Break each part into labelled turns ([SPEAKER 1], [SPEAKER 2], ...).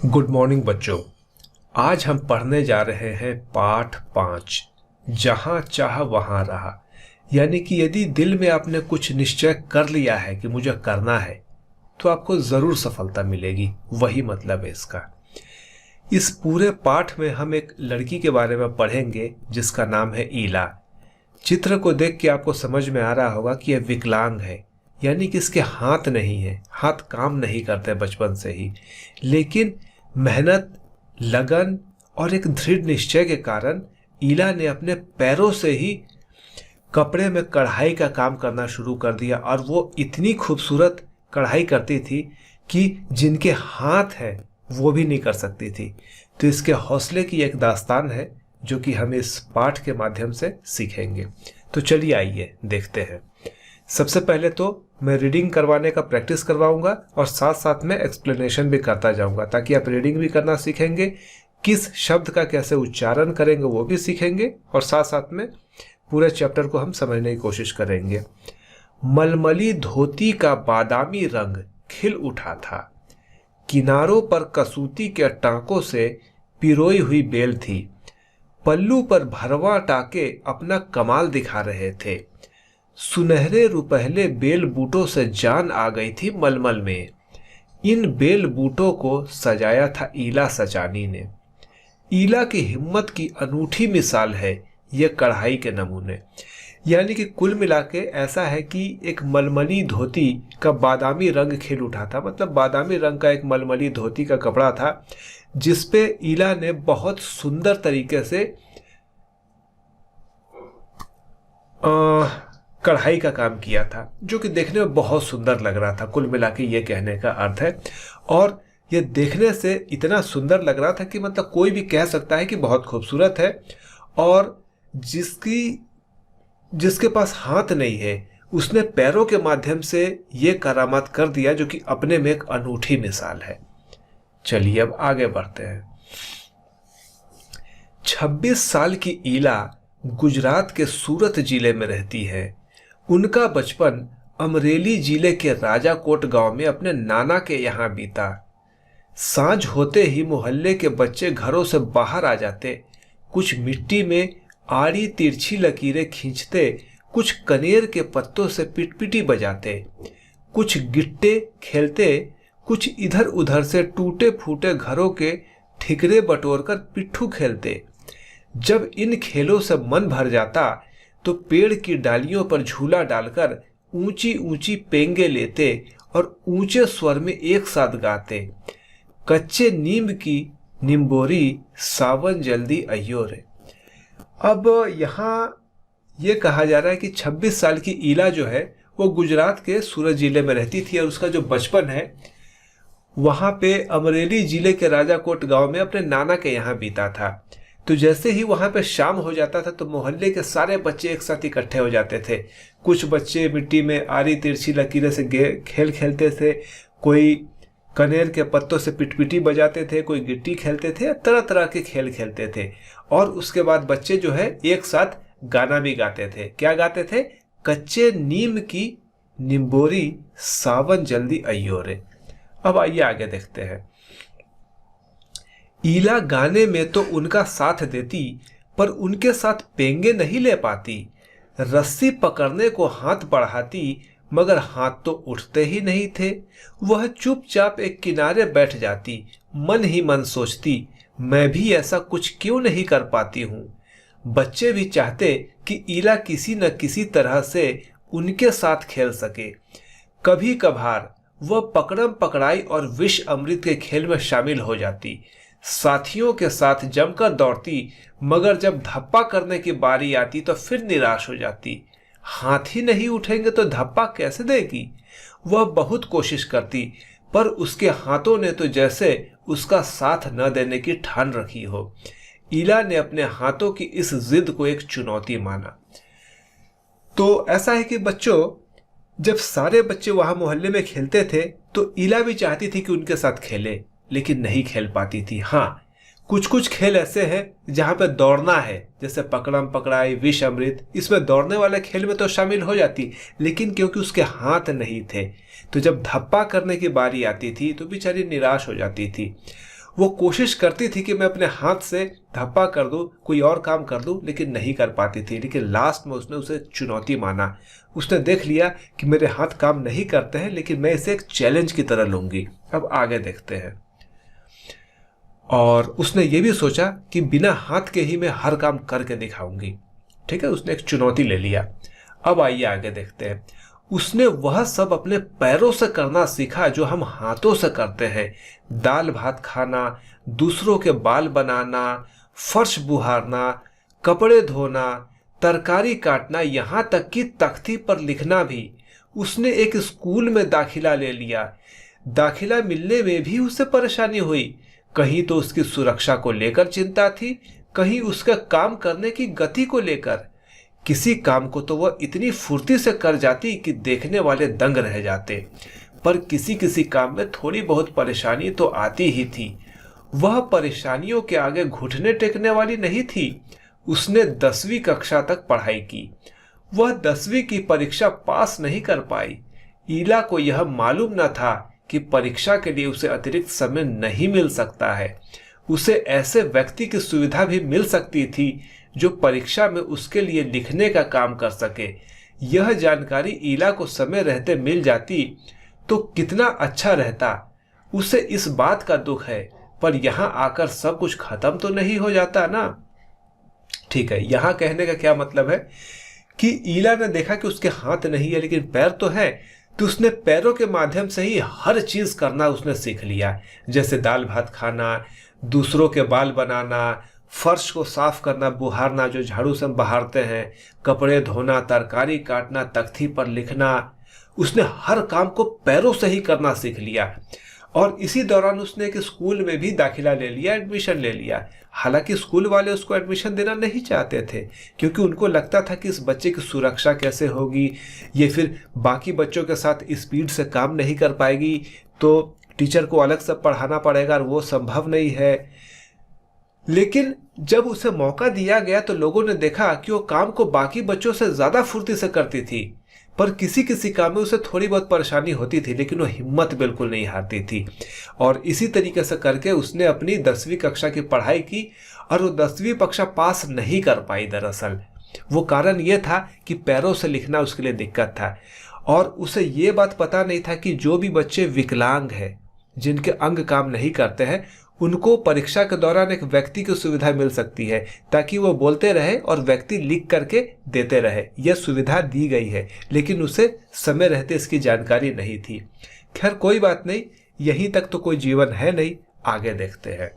[SPEAKER 1] Good morning बच्चों। आज हम पढ़ने जा रहे हैं पाठ 5, जहाँ चाह वहाँ रहा। यानी कि यदि दिल में आपने कुछ निश्चय कर लिया है कि मुझे करना है तो आपको ज़रूर सफलता मिलेगी। वही मतलब है इसका। इस पूरे पाठ में हम एक लड़की के बारे में पढ़ेंगे जिसका नाम है ईला। चित्र को देख के आपको समझ में आ रहा होगा कि यह विकलांग है, यानी कि इसके हाथ नहीं है, हाथ काम नहीं करते बचपन से ही। लेकिन मेहनत, लगन और एक दृढ़ निश्चय के कारण ईला ने अपने पैरों से ही कपड़े में कढ़ाई का काम करना शुरू कर दिया। और वो इतनी खूबसूरत कढ़ाई करती थी कि जिनके हाथ हैं वो भी नहीं कर सकती थी। तो इसके हौसले की एक दास्तान है जो कि हम इस पाठ के माध्यम से सीखेंगे। तो चलिए आइए देखते हैं। सबसे पहले तो मैं रीडिंग करवाने का प्रैक्टिस करवाऊंगा और साथ साथ में एक्सप्लेनेशन भी करता जाऊंगा, ताकि आप रीडिंग भी करना सीखेंगे, किस शब्द का कैसे उच्चारण करेंगे वो भी सीखेंगे, और साथ साथ में पूरे चैप्टर को हम समझने की कोशिश करेंगे। मलमली धोती का बादामी रंग खिल उठा था। किनारों पर कसूती के टांकों से पिरोई हुई बेल थी। पल्लू पर भरवा टाके अपना कमाल दिखा रहे थे। सुनहरे रुपहले बेल बूटों से जान आ गई थी मलमल में। इन बेल बूटों को सजाया था ईला सचानी ने। ईला की हिम्मत की अनूठी मिसाल है ये कढ़ाई के नमूने। यानी कि कुल मिला के ऐसा है कि एक मलमली धोती का बादामी रंग खिल उठा था। मतलब बादामी रंग का एक मलमली धोती का कपड़ा था जिसपे ईला ने बहुत सुंदर तरीके से कढ़ाई का काम किया था, जो कि देखने में बहुत सुंदर लग रहा था। कुल मिला के ये कहने का अर्थ है। और ये देखने से इतना सुंदर लग रहा था कि मतलब कोई भी कह सकता है कि बहुत खूबसूरत है। और जिसके पास हाथ नहीं है उसने पैरों के माध्यम से ये करामात कर दिया, जो कि अपने में एक अनूठी मिसाल है। चलिए अब आगे बढ़ते हैं। 26 साल की ईला गुजरात के सूरत जिले में रहती है। उनका बचपन अमरेली जिले के राजाकोट गांव में अपने नाना के यहाँ बीता। सांझ होते ही मोहल्ले के बच्चे घरों से बाहर आ जाते। कुछ मिट्टी में आड़ी तिरछी लकीरें खींचते, कुछ कनेर के पत्तों से पिटपिटी बजाते, कुछ गिट्टे खेलते, कुछ इधर उधर से टूटे फूटे घरों के ठिकरे बटोरकर पिट्ठू खेलते। जब इन खेलों से मन भर जाता तो पेड़ की डालियों पर झूला डालकर ऊंची ऊंची पेंगे लेते और ऊंचे स्वर में एक साथ गाते। कच्चे नीम की निम्बोरी सावन जल्दी अयो रे। अब यहाँ ये कहा जा रहा है कि 26 साल की ईला जो है वो गुजरात के सूरत जिले में रहती थी और उसका जो बचपन है वहाँ पे अमरेली जिले के राजाकोट गांव में अपने नाना के यहाँ बीता था। तो जैसे ही वहाँ पे शाम हो जाता था तो मोहल्ले के सारे बच्चे एक साथ इकट्ठे हो जाते थे। कुछ बच्चे मिट्टी में आरी तिरछी लकीरें से खेल खेलते थे, कोई कनेर के पत्तों से पिटपिटी बजाते थे, कोई गिट्टी खेलते थे, तरह तरह के खेल खेलते थे। और उसके बाद बच्चे जो है एक साथ गाना भी गाते थे। क्या गाते थे? कच्चे नीम की निम्बोरी सावन जल्दी अयो रे। अब आइए आगे देखते हैं। ईला गाने में तो उनका साथ देती, पर उनके साथ पेंगे नहीं ले पाती। रस्सी पकड़ने को हाथ बढ़ाती, मगर हाथ तो उठते ही नहीं थे। वह चुपचाप एक किनारे बैठ जाती, मन ही मन सोचती, मैं भी ऐसा कुछ क्यों नहीं कर पाती हूँ। बच्चे भी चाहते कि ईला किसी न किसी तरह से उनके साथ खेल सके। कभी कभार वह पकड़म पकड़ाई और विष अमृत के खेल में शामिल हो जाती। साथियों के साथ जमकर दौड़ती, मगर जब धप्पा करने की बारी आती तो फिर निराश हो जाती। हाथ ही नहीं उठेंगे तो धप्पा कैसे देगी। वह बहुत कोशिश करती, पर उसके हाथों ने तो जैसे उसका साथ न देने की ठान रखी हो। ईला ने अपने हाथों की इस जिद को एक चुनौती माना। तो ऐसा है कि बच्चों, जब सारे बच्चे वहां मोहल्ले में खेलते थे तो ईला भी चाहती थी कि उनके साथ खेले, लेकिन नहीं खेल पाती थी। हाँ, कुछ कुछ खेल ऐसे हैं जहां पे दौड़ना है, जैसे पकड़म पकड़ाई, विष अमृत, इसमें दौड़ने वाले खेल में तो शामिल हो जाती, लेकिन क्योंकि उसके हाथ नहीं थे तो जब धप्पा करने की बारी आती थी तो बेचारी निराश हो जाती थी। वो कोशिश करती थी कि मैं अपने हाथ से धप्पा कर दूं, कोई और काम कर दूं, लेकिन नहीं कर पाती थी। लेकिन लास्ट में उसने उसे चुनौती माना। उसने देख लिया कि मेरे हाथ काम नहीं करते हैं, लेकिन मैं इसे एक चैलेंज की तरह लूंगी। अब आगे देखते हैं। और उसने ये भी सोचा कि बिना हाथ के ही मैं हर काम करके दिखाऊंगी। ठीक है, उसने एक चुनौती ले लिया। अब आइए आगे देखते हैं। उसने वह सब अपने पैरों से करना सीखा जो हम हाथों से करते हैं। दाल भात खाना, दूसरों के बाल बनाना, फर्श बुहारना, कपड़े धोना, तरकारी काटना, यहाँ तक कि तख्ती पर लिखना भी। उसने एक स्कूल में दाखिला ले लिया। दाखिला मिलने में भी उसे परेशानी हुई। कहीं तो उसकी सुरक्षा को लेकर चिंता थी, कहीं उसका काम करने की गति को लेकर। किसी काम को तो वह इतनी फुर्ती से कर जाती कि देखने वाले दंग रह जाते, पर किसी किसी काम में थोड़ी बहुत परेशानी तो आती ही थी। वह परेशानियों के आगे घुटने टेकने वाली नहीं थी। उसने 10वीं कक्षा तक पढ़ाई की। वह 10वीं की परीक्षा पास नहीं कर पाई। ईला को यह मालूम न था कि परीक्षा के लिए उसे अतिरिक्त समय नहीं मिल सकता है। उसे ऐसे व्यक्ति की सुविधा भी मिल सकती थी जो परीक्षा में उसके लिए लिखने का काम कर सके। यह जानकारी ईला को समय रहते मिल जाती तो कितना अच्छा रहता। उसे इस बात का दुख है, पर यहां आकर सब कुछ खत्म तो नहीं हो जाता ना। ठीक है, यहां कहने का क्या मतलब है कि ईला ने देखा कि उसके हाथ नहीं है लेकिन पैर तो है, तो उसने पैरों के माध्यम से ही हर चीज करना उसने सीख लिया। जैसे दाल भात खाना, दूसरों के बाल बनाना, फर्श को साफ करना, बुहारना जो झाड़ू से हम बहारते हैं, कपड़े धोना, तरकारी काटना, तख्ती पर लिखना। उसने हर काम को पैरों से ही करना सीख लिया। और इसी दौरान उसने एक स्कूल में भी दाखिला ले लिया, एडमिशन ले लिया। हालांकि स्कूल वाले उसको एडमिशन देना नहीं चाहते थे, क्योंकि उनको लगता था कि इस बच्चे की सुरक्षा कैसे होगी, ये फिर बाकी बच्चों के साथ स्पीड से काम नहीं कर पाएगी, तो टीचर को अलग से पढ़ाना पड़ेगा और वो संभव नहीं है। लेकिन जब उसे मौका दिया गया तो लोगों ने देखा कि वो काम को बाकी बच्चों से ज्यादा फुर्ती से करती थी। पर किसी किसी काम में उसे थोड़ी बहुत परेशानी होती थी, लेकिन वो हिम्मत बिल्कुल नहीं हारती थी। और इसी तरीके से करके उसने अपनी 10वीं कक्षा की पढ़ाई की, और वो 10वीं कक्षा पास नहीं कर पाई। दरअसल वो कारण ये था कि पैरों से लिखना उसके लिए दिक्कत था। और उसे ये बात पता नहीं था कि जो भी बच्चे विकलांग हैं, जिनके अंग काम नहीं करते हैं, उनको परीक्षा के दौरान एक व्यक्ति की सुविधा मिल सकती है, ताकि वो बोलते रहे और व्यक्ति लिख करके देते रहे। यह सुविधा दी गई है, लेकिन उसे समय रहते इसकी जानकारी नहीं थी। खैर कोई बात नहीं, यहीं तक तो कोई जीवन है नहीं। आगे देखते हैं।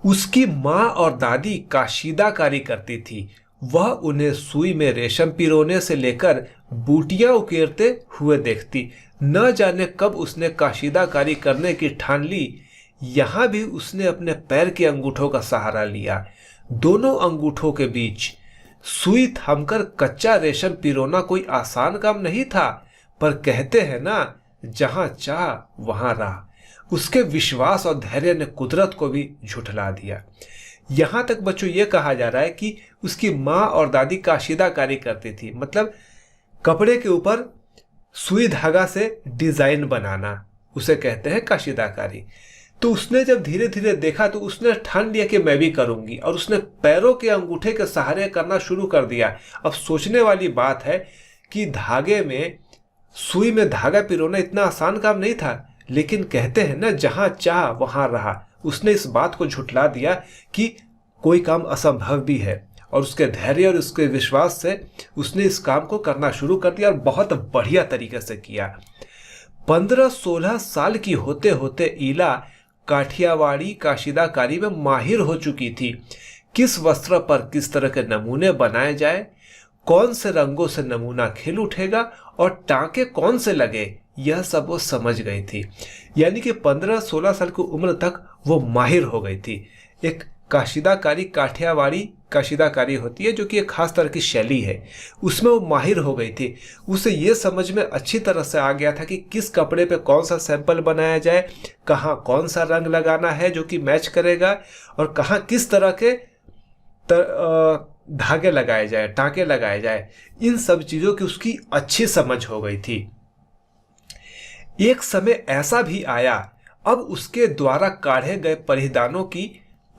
[SPEAKER 1] उसकी माँ और दादी काशीदाकारी करती थी। वह उन्हें सुई में रेशम पिरोने से लेकर बूटियां उकेरते हुए देखती। न जाने कब उसने काशीदाकारी करने की ठान ली। यहां भी उसने अपने पैर के अंगूठों का सहारा लिया। दोनों अंगूठों के बीच सुई थामकर कच्चा रेशम पिरोना कोई आसान काम नहीं था, पर कहते हैं ना, जहां चाह वहां राह। उसके विश्वास और धैर्य ने कुदरत को भी झुठला दिया। यहां तक बच्चों ये कहा जा रहा है कि उसकी माँ और दादी काशीदाकारी करती थी, मतलब कपड़े के ऊपर सुई धागा से डिजाइन बनाना, उसे कहते हैं काशीदाकारी। तो उसने जब धीरे धीरे देखा तो उसने ठान लिया कि मैं भी करूंगी, और उसने पैरों के अंगूठे के सहारे करना शुरू कर दिया। अब सोचने वाली बात है कि धागे में सुई में धागा पिरोना इतना आसान काम नहीं था, लेकिन कहते हैं ना, जहां चाह वहां रहा। उसने इस बात को झुठला दिया कि कोई काम असंभव भी है, और उसके धैर्य और उसके विश्वास से उसने इस काम को करना शुरू कर दिया, और बहुत बढ़िया तरीके से किया। 15-16 साल की होते होते ईला काठियावाड़ी काशीदाकारी में माहिर हो चुकी थी। किस वस्त्र पर किस तरह के नमूने बनाए जाए, कौन से रंगों से नमूना खिल उठेगा और टांके कौन से लगे, यह सब वो समझ गई थी। यानी कि 15-16 साल की उम्र तक वो माहिर हो गई थी। एक काशीदाकारी काठियावाड़ी काशीदाकारी होती है, जो कि एक खास तरह की शैली है, उसमें वो माहिर हो गई थी। उसे ये समझ में अच्छी तरह से आ गया था कि किस कपड़े पे कौन सा सैंपल बनाया जाए, कहाँ कौन सा रंग लगाना है जो कि मैच करेगा, और कहाँ किस तरह के धागे लगाए जाए, टांके लगाए जाए। इन सब चीजों की उसकी अच्छी समझ हो गई थी। एक समय ऐसा भी आया अब उसके द्वारा काढ़े गए परिधानों की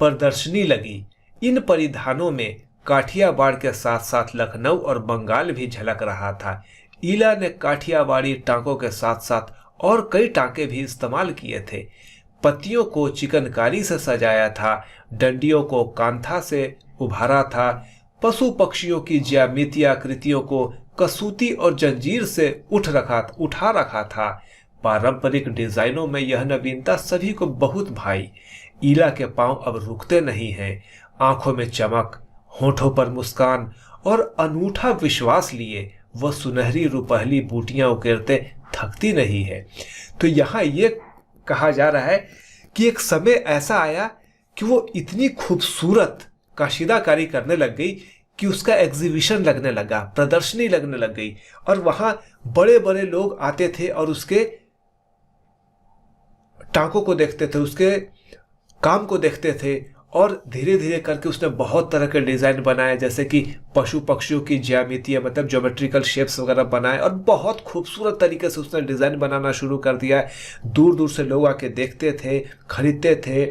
[SPEAKER 1] प्रदर्शनी लगी। इन परिधानों में काठियावाड़ के साथ साथ लखनऊ और बंगाल भी झलक रहा था। ईला ने काठियावाड़ी टांकों के साथ साथ और कई टांके भी इस्तेमाल किए थे। पत्तियों को चिकनकारी से सजाया था, डंडियों को कांथा से उभारा था, पशु पक्षियों की ज्यामितीय आकृतियों को कसूती और जंजीर से उठा रखा था। पारंपरिक डिजाइनों में यह नवीनता सभी को बहुत भाई। ईला के पांव अब रुकते नहीं हैं, आंखों में चमक, होठों पर मुस्कान और अनूठा विश्वास लिए वह सुनहरी रुपहली बूटियां उकेरते थकती नहीं है। तो यहाँ ये कहा जा रहा है कि एक समय ऐसा आया कि वो इतनी खूबसूरत कशीदाकारी करने लग गई कि उसका एग्जीबिशन लगने लगा, प्रदर्शनी लगने लग गई, और वहां बड़े बड़े लोग आते थे और उसके टांकों को देखते थे, उसके काम को देखते थे। और धीरे धीरे करके उसने बहुत तरह के डिजाइन बनाए, जैसे कि पशु पक्षियों की ज्यामितीय मतलब ज्योमेट्रिकल शेप्स वगैरह बनाए, और बहुत खूबसूरत तरीके से उसने डिजाइन बनाना शुरू कर दिया। दूर दूर से लोग आके देखते थे, खरीदते थे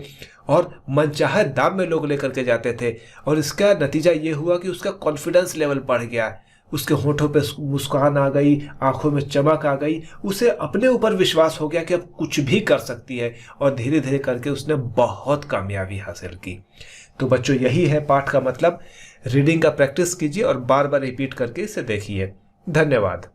[SPEAKER 1] और मनचाहे दाम में लोग लेकर के जाते थे। और इसका नतीजा ये हुआ कि उसका कॉन्फिडेंस लेवल बढ़ गया, उसके होठों पे मुस्कान आ गई, आंखों में चमक आ गई, उसे अपने ऊपर विश्वास हो गया कि अब कुछ भी कर सकती है, और धीरे धीरे करके उसने बहुत कामयाबी हासिल की। तो बच्चों, यही है पाठ का मतलब। रीडिंग का प्रैक्टिस कीजिए और बार बार रिपीट करके इसे देखिए। धन्यवाद।